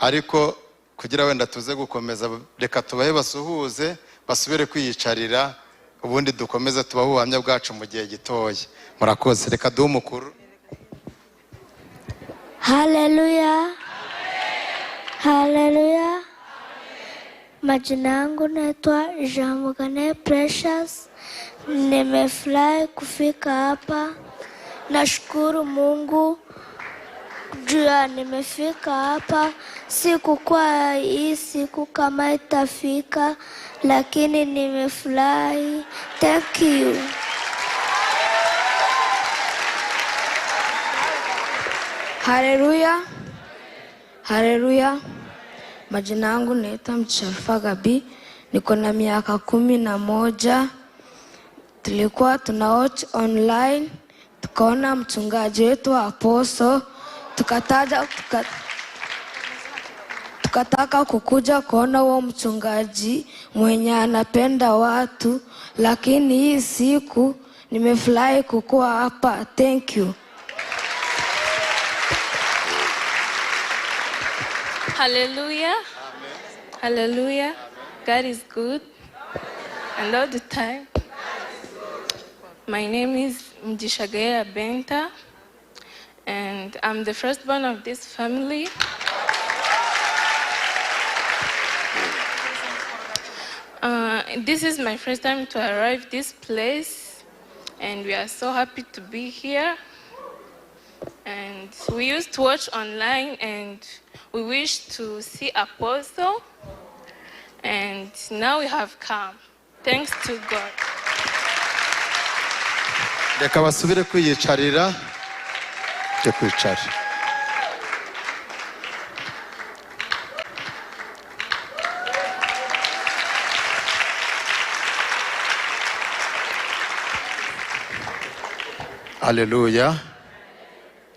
ariko kugira wenda tuze gukomeza reka tubahe basuhuze basubire kwiyicarira ubundi dukomeze tubaho ubuhamya bwacu mu gihe gitoya. Murakoze. Reka duhe umukuru. Haleluya. Haleluya. Majina yangu naitwa Jean Mugane Precious. Nimefurahi kufika hapa. Nashukuru Mungu juu ya nimefika hapa. Sikukuwa hii siku kama itafika, lakini nimefurahi. Thank you. Haleluya. Haleluya. Majina yangu naitwa Mcharufa Gabi. Niko na miaka 11. Tulikuwa tunawatch online, tukaona mchungaji wetu wa Apostle, tukataka kukuja kuona huo mchungaji mwenye anapenda watu, lakini hii siku nimefurahi kukuwa hapa. Thank you. Hallelujah. Amen. Hallelujah. Amen. God is good. And all the time. My name is Mjishagaya Benta, and I'm the firstborn of this family. This is my first time to arrive this place, and we are so happy to be here. And we used to watch online, and we wish to see Apostle, and now we have come. Thanks to God. Reka basubire kwiyicarira. Cyo kwicara. Haleluya.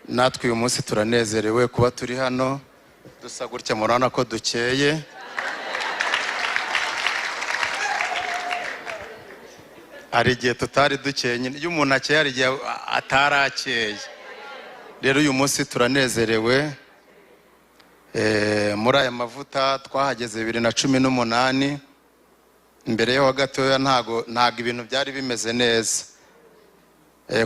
Natwe uyu munsi turanezerewe kuba turi hano. Dusa gutya murana ko dukeye. Hari igihe tutari dukeye, iyo umuntu akeye hari igihe atarakeye. Rero uyu munsi turanezerewe. Muri aya mavuta twahageze 2018. Imbere yaho gatoya ntago ibintu byari bimeze neza.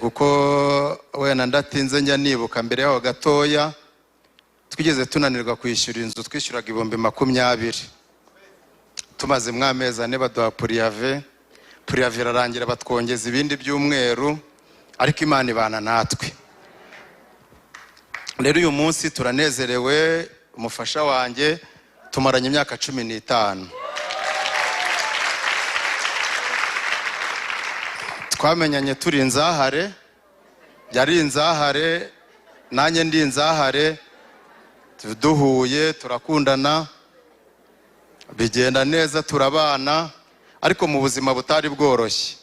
Kuko wena ndatinze njya nibuka mbere yaho gatoya twigeze tunanirwa kwishyura inzu, twishyuraga 20,000. Tumaze mwamezi 4 baduha puriave irarangira batwongeza ibindi by'umweru, ariko Imana ibana natwe. Rero uyu munsi turanezerewe. Umufasha wanjye tumaranye imyaka 15. Twamenyanye turi inzahare, yari inzahare, nanjye ndi inzahare. Duhuye turakundana, bigenda neza, turabana, ariko mu buzima butari bworoshye.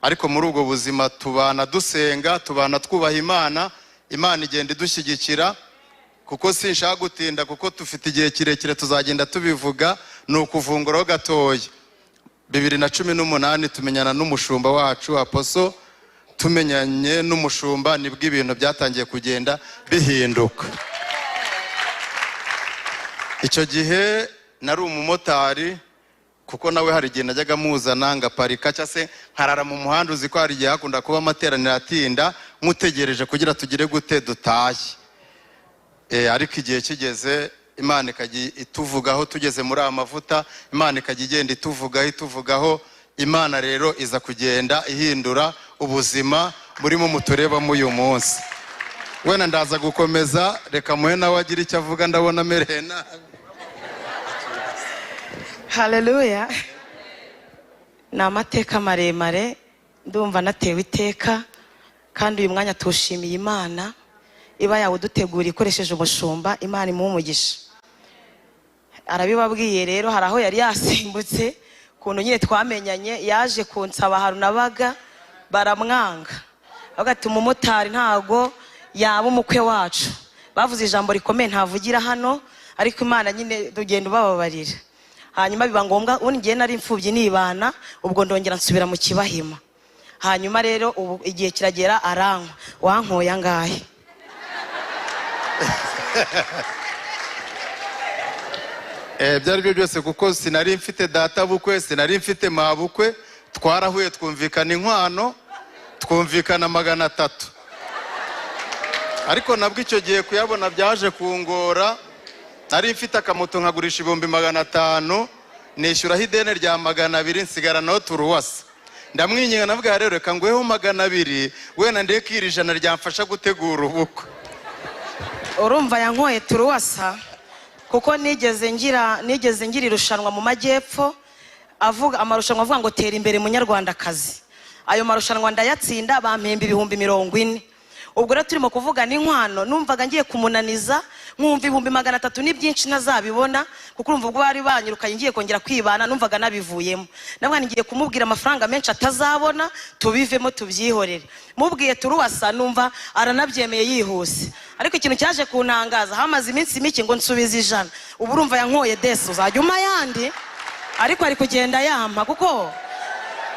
Ariko muri ubwo buzima tubana dusenga, tubana twubaha Imana. Imana igenda idushyigikira, kuko sinshaka gutinda, kuko tufite igihe kirekire tuzagenda tubivuga. Ni ukuvunguraho gatoya. 2018 tumenyana n'umushumba wacu Apostle. Tumenyanye n'umushumba nibwo ibintu byatangiye kugenda bihinduka. Icyo gihe nari umumotari, kuko nawe hari igihe najyaga muzana ngaparika cyangwa se nkarara mu muhanda. Uzi ko hari igihe hakunda kuba amateraniro atinda, mutegereje kugira tugire gute dutashye. Ariko igihe kigeze Imana ikajya ituvugaho. Tugeze muri aya mavuta Imana ikajya igenda ituvugaho. Imana rero iza kugenda ihindura ubuzima burimo muturebamo uyu munsi. Wena ndaza gukomeza, reka muhe nawe agira icyo avuga, ndabona amereye nabi. Haleluya. Ni amateka maremare, ndumva natewe iteka, kandi uyu mwanya tuwushimiye Imana iba yawudutegura ikoresheje umushumba. Imana imuhe umugisha. Arabibabwiye rero, hari aho yari yasimbutse kuntu nyine twamenyanye. Yaje kunsaba ahantu nabaga, baramwanga, bagati umumotari ntago yaba umukwe wacu. Bavuze ijambo rikomeye ntavugira hano, ariko Imana nyine tugenda bababarira. Hanyuma biba ngombwa ungiye nari imfubyi nibana, ubwo ndongera nsubira mu Kibahima. Hanyuma rero ubu igihe kiragera arankwa. Wankoya ngahe? byari byo byose kuko sinari mfite data bukwe, sinari mfite mabukwe, twarahuye twumvikana inkwano, twumvikana 300. Ariko nabwo icyo gihe kuyabona byaje kungora. Nari mfite akamoto nkagurisha 500, nishyuraho ideni rya 200, nsigara naho turuwasa. Ndamwinginga navuga rero reka ngweho 200, wenda ndekira 100 ryamfasha gutegura ubukwe. Urumva yankoye turuwasa kuko nigeze ngira irushanwa mu majyepfo avuga amarushanwa avuga ngo tera imbere munyarwandakazi. Ayo marushanwa ndayatsinda bampemba 40,000. Ubwo rero turimo kuvuga n'inkwano numvaga ngiye kumunaniza, nkumva 300 ni byinshi ntazabibona kuko urumva ubwo bari banyirukanye ngiye kongera kwibana, numvaga nabivuyemo. Nabwo ngiye kumubwira amafaranga menshi atazabona, tubivemo tubyihorere. Mubwiye turuwasa numva aranabyemeye yihuse. Ariko ikintu cyaje kuntangaza, hamaze iminsi mike ngo nsubize 100. Ubu urumva yankoye desi uzajya yandi, ariko ari kugenda yampa kuko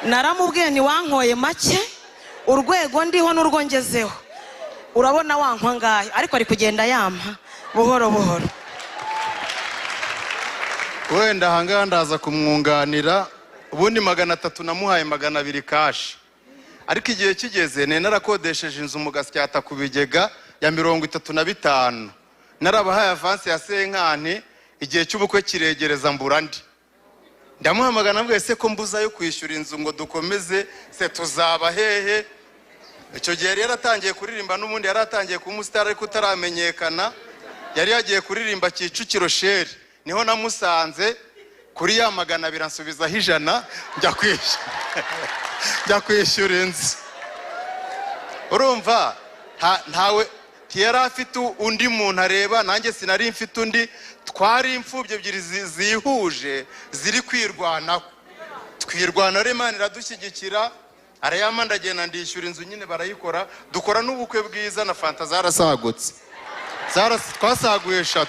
naramubwiye ni wankoye make, urwego ndiho n'urwo ngezeho urabona wankwa ngahe, ariko ari kugenda yampa buhoro buhoro. Wenda hanga ndaza kumwunganira, ubundi 300 namuhaye 200 cash. Ariko igihe kigeze narakodesheje inzu mu Gasyata ku Bigega ya 35. Narabahaye avance ya senkani, igihe cy'ubukwe kiregereza mburandi. Ndamuhamagana mbwe se ko mbuza yo kwishyura inzu ngo dukomeze se tuzaba hehe. Icyo gihe yari yaratangiye kuririmba, n'ubundi yaratangiye ku musitari ariko utaramenyekana. Yari yagiye kuririmba Kicukiro Sheri, niho namusanze kuri ya 200 ansubizaho 100 njya kwishyura inzu. Urumva ntawe yari afite undi muntu areba, nanjye sinari mfite undi. Twari imfubye ebyiri zihuje ziri kwirwanaho. Twirwana rero Imana iradushyigikira, arayama ndagenda ndishyura inzu nyine barayikora, dukora n'ubukwe bwiza na fanta zarasagutse. Twasaguye 3.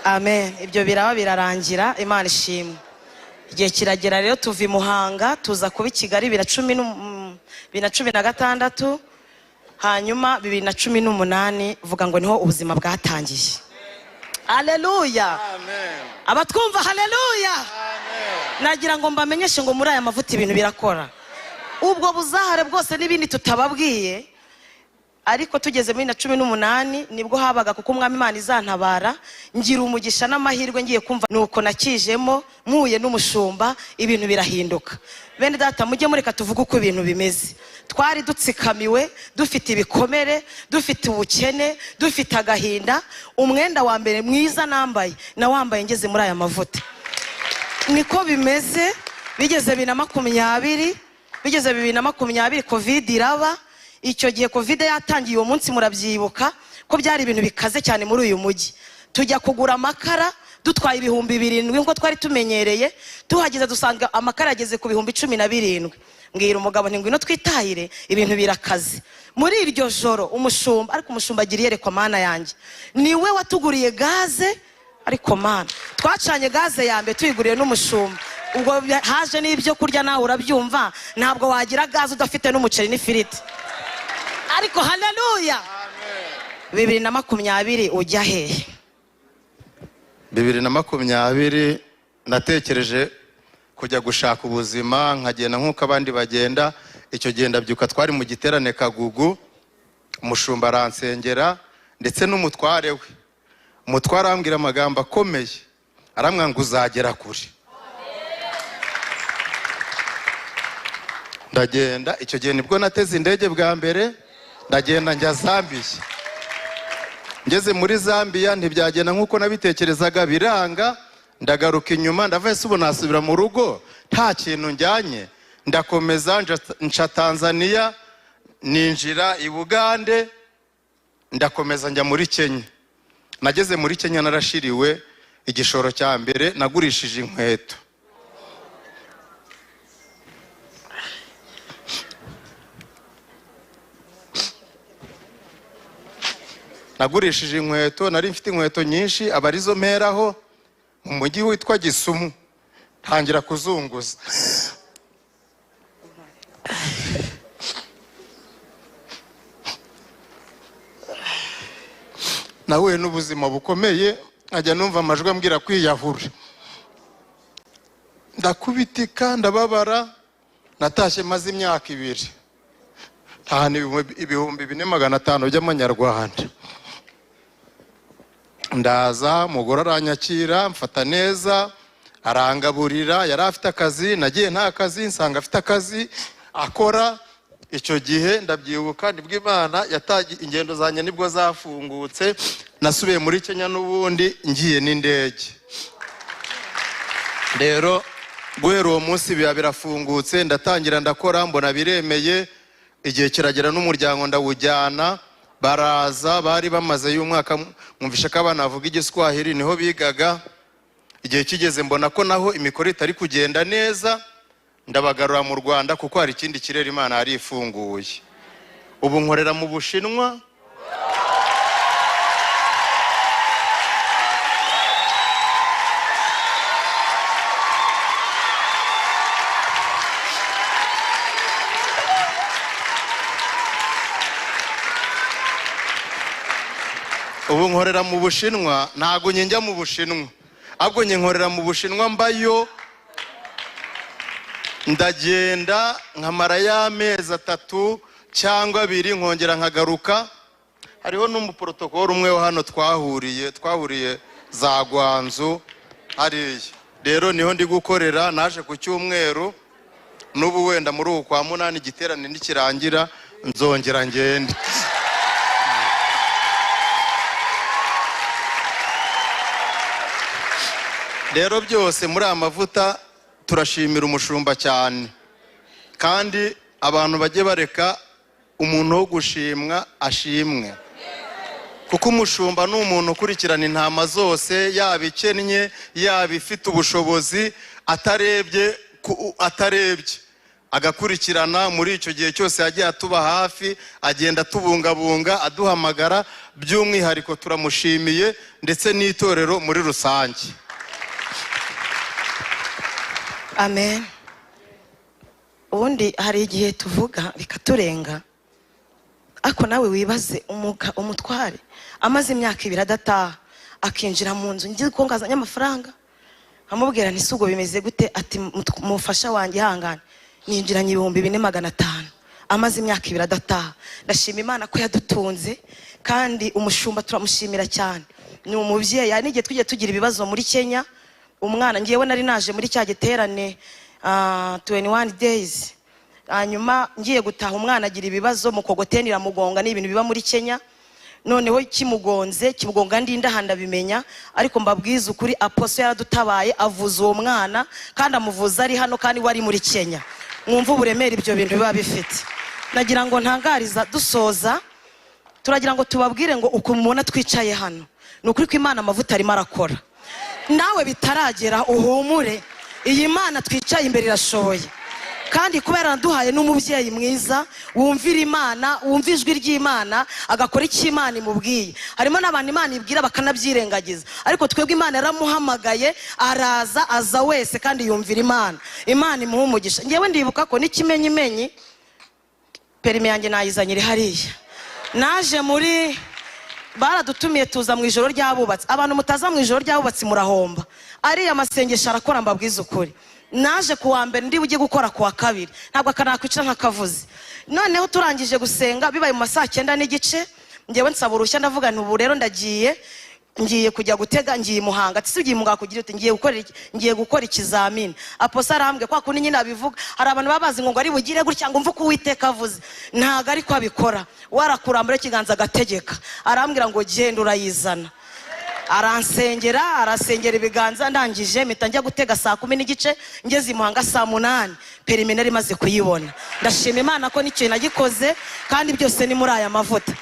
Amen. Ibyo biraba birarangira, Imana ishimwe. Igihe kiragera rero tuva i Muhanga tuza kuba i Kigali 2016, hanyuma 2018 vuga ngo niho ubuzima bwatangiye. Haleluya. Amen. Abatwumva haleluya. Amen. Nagira ngo mbamenyeshe ngo muri aya mavuta ibintu birakora. Ubwo buzahare bwose n'ibindi tutababwiye, ariko tugeze muri 2018 nibwo habaga kuko umwami Imana izantabara, ngira umugisha n'amahirwe ngiye kumva nuko nakijemo mpuye n'umushumba, ibintu birahinduka. Bene data mujye mureka tuvuga uko ibintu bimeze. Twari dutsikamiwe, dufite ibikomere, dufite ubukene, dufite agahinda. Umwenda wa mbere mwiza nambaye na wambaye ngeze muri aya mavuta. Niko bimeze. Bigeze 2020 Covid iraba. Icyo gihe Covid yatangiye uwo munsi murabyibuka ko byari ibintu bikaze cyane muri uyu mujyi. Tujya kugura amakara dutwaye 7,000 nko twari tumenyereye, tuhageze dusanga amakara ageze ku 17,000. Mbwira umugabo nti ngwino twitahire ibintu birakaze. Muri iryo joro umushumba, ariko umushumba agiriye reko Mana yanjye, niwe watuguriye gaze, ariko Mana twacanye gaze yambe tuyiguriye n'umushumba. Ubwo haje n'ibyo kurya nawe urabyumva, ntabwo wagira gaze udafite n'umuceri n'ifiriti. Ariko haleluya. Amen. 2020 ujya hehe? 2020 natekereje kujya gushaka ubuzima, nkagenda nk'uko abandi bagenda. Icyo gihe ndabyuka twari mu giterane Kagugu, umushumba aransengera ndetse n'umutware we. Umutware arambwira amagambo akomeye, aramwanga ngo uzagera kure. Ndagenda, icyo gihe nibwo nateze indege bwa mbere, ndagenda njya Zambia. Ngeze muri Zambia ntibyagenda nk'uko nabitekerezaga, biranga. Ndagaruka inyuma ndavuye se ubu nasubira mu rugo nta kintu njyanye. Ndakomeza nca Tanzania, ninjira i Bugande, ndakomeza njya muri Kenya. Nageze muri Kenya narashiriwe. Igishoro cya mbere nagurishije inkweto. Nagurishije inkweto, nari mfite inkweto nyinshi, abarizo mperaho mu mujyi witwa Gisumu, ntangira kuzunguza. Nahuye n'ubuzima bukomeye, nkajya numva amajwi ambwira kwiyahura, ndakubitika ndababara. Natashye maze imyaka 2 tahana ibihumbi 4,500 by'amanyarwanda. Ndaza mugore aranyakira mfata neza, arangaburira. Yari afite akazi, nagiye nta kazi, nsanga afite akazi akora. Icyo gihe ndabyibuka nibwo Imana yatagiye ingendo zanjye nibwo zafungutse. Nasubiye muri Kenya n'ubundi ngiye n'indege. Rero guhera uwo munsi biba birafungutse, ndatangira ndakora, mbona biremeye. Igihe kiragera n'umuryango ndawujyana, baraza. Bari bamaze y'umwaka, mwumvisha ko abana bavuga igiswahili, niho bigaga. Igihe kigeze mbona ko naho imikoro itari kugenda neza, ndabagarura mu Rwanda kuko hari ikindi kirere Imana yari ifunguye. Ubu nkorera mu Bushinwa. Ubu nkorera mu Bushinwa, ntago njya mu Bushinwa, ahubwo nkorera mu Bushinwa mbayo. Ndagenda nkamara y'amezi 3 cyangwa 2 nkongera nkagaruka. Hariho n'umuprotokolo umwe wa hano twahuriye za Gwanzu hariya. Rero niho ndi gukorera, naje ku cyumweru. N'ubu wenda muri uku kwa 8 igiterane nikirangira nzongera ngende. Rero byose muri amavuta turashimira umushumba cyane, kandi abantu bajye bareka umuntu wo gushimwa ashimwe, kuko umushumba ni umuntu ukurikirana intama zose, yaba ikennye yaba ifite ubushobozi, atarebye agakurikirana. Muri icyo gihe cyose yagiye atuba hafi, agenda atubungabunga, aduhamagara. By'umwihariko turamushimiye, ndetse n'itorero muri rusange. Amen. Ubundi hari igihe tuvuga bikaturenga, ako nawe wibaze umutware amaze imyaka 2 adataha, akinjira mu nzu, ngiye ko ngazanye amafaranga, amubwira nti sugo bimeze gute, ati mufasha wanjye ihangane, ninjiranye 4,500. Amaze imyaka 2 adataha. Ndashima Imana ko yadutunze, kandi umushumba turamushimira cyane. Ni umubyeyi. Yani igihe tujye tugira ibibazo muri Kenya, umwana ngiyewe nari naje muri cya giterane 21 days, hanyuma ngiye gutaha umwana agira ibibazo mu kogoteni iramugonga. Ni ibintu biba muri Kenya. Noneho kimugonga ndinda handa bimenya, ariko mbabwiza ukuri aposo yaradutabaye, avuza uwo mwana, kandi amuvuza ari hano, kandi wari muri Kenya. Mwumva uburemere ibyo bintu biba bifite. Nagira ngo ntangariza dusoza, turagira ngo tubabwire ngo uko mubona twicaye hano, ni ukuri ko Imana amavuta arimo arakora. Nawe bitaragera uhumure, iyi Mana twicaye imbere irashoboye, kandi kubera naduhaye n'umubyeyi mwiza wumvira Imana, wumva ijwi ry'Imana, agakora icyo Imana imubwiye. Harimo n'abantu Imana ibwira bakanabyirengagiza, ariko twebwe Imana yaramuhamagaye, araza, aza wese kandi yumvira Imana. Imana imuha umugisha. Ngewe ndibuka ko n'ikimenyimenyi perime yanjye nayizanyire hariya, naje muri baradutumiye tuza mu ijoro ry'abubatsi. Abantu mutaza mu ijoro ry'abubatsi murahomba. Ari amasengesho arakora, mbabwiza ukuri. Naje kuwa mbere ndi bujye gukora kuwa kabiri, ntabwo akanakwicira nk'akavuzi. Noneho turangije gusenga bibaye mu masaa 9:15, ngewe nsaba urushya, ndavuga nti ubu rero ngiye kujya gutega, ngiye Muhanga. Ati sigiye Muhanga kugira uti ngiye gukora ikizamini. Aposa arambwe kwa kundi nyine abivuga, hari abantu babazi ngo ari bugire gutya ngo mvuko Uwiteka avuze, ntago ari ko abikora. Warakurambura ikiganza agategeka, arambwira ngo genda urayizana. Aransengera, arasengera ibiganza, ndangije mpita njya gutega saa 10:15, ngeze i Muhanga saa 8, perime nari maze kuyibona. Ndashima Imana ko n'ikintu nagikoze, kandi byose ni muri aya mavuta.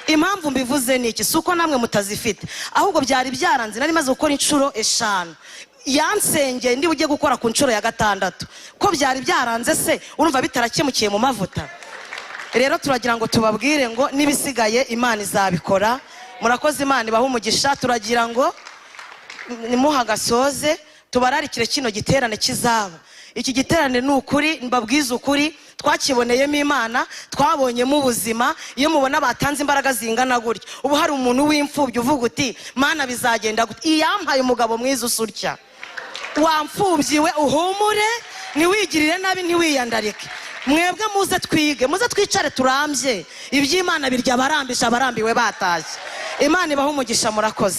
Impamvu mbivuze ni iki, suko namwe mutazifite, ahubwo byari byaranze. Nari maze gukora inshuro 5, yansengeye ndi bujye gukora ku nshuro ya 6, ko byari byaranze se urumva bitarakemukiye mu mavuta. Rero turagira ngo tubabwire ngo nibisigaye Imana izabikora. Murakoze, Imana ibaha umugisha. Turagira ngo nimuhagasoze tubararikire kino giterane kizaba. Iki giterane ni ukuri, mbabwiza ukuri, twakiboneyemo Imana, twabonyemo ubuzima. Iyo mubona batanze imbaraga zingana gutya, ubu hari umuntu w'imfubyi uvuga uti Mana bizagenda gute, iyampaye umugabo mwiza usurya. Wamfubyi we uhumure, ntiwigirire nabi, ntiwiyandarike. Mwebwe muze twige, muze twicare turambye. Iby'Imana birya abarambisha, abarambiwe batashye. Imana ibahe umugisha, murakoze.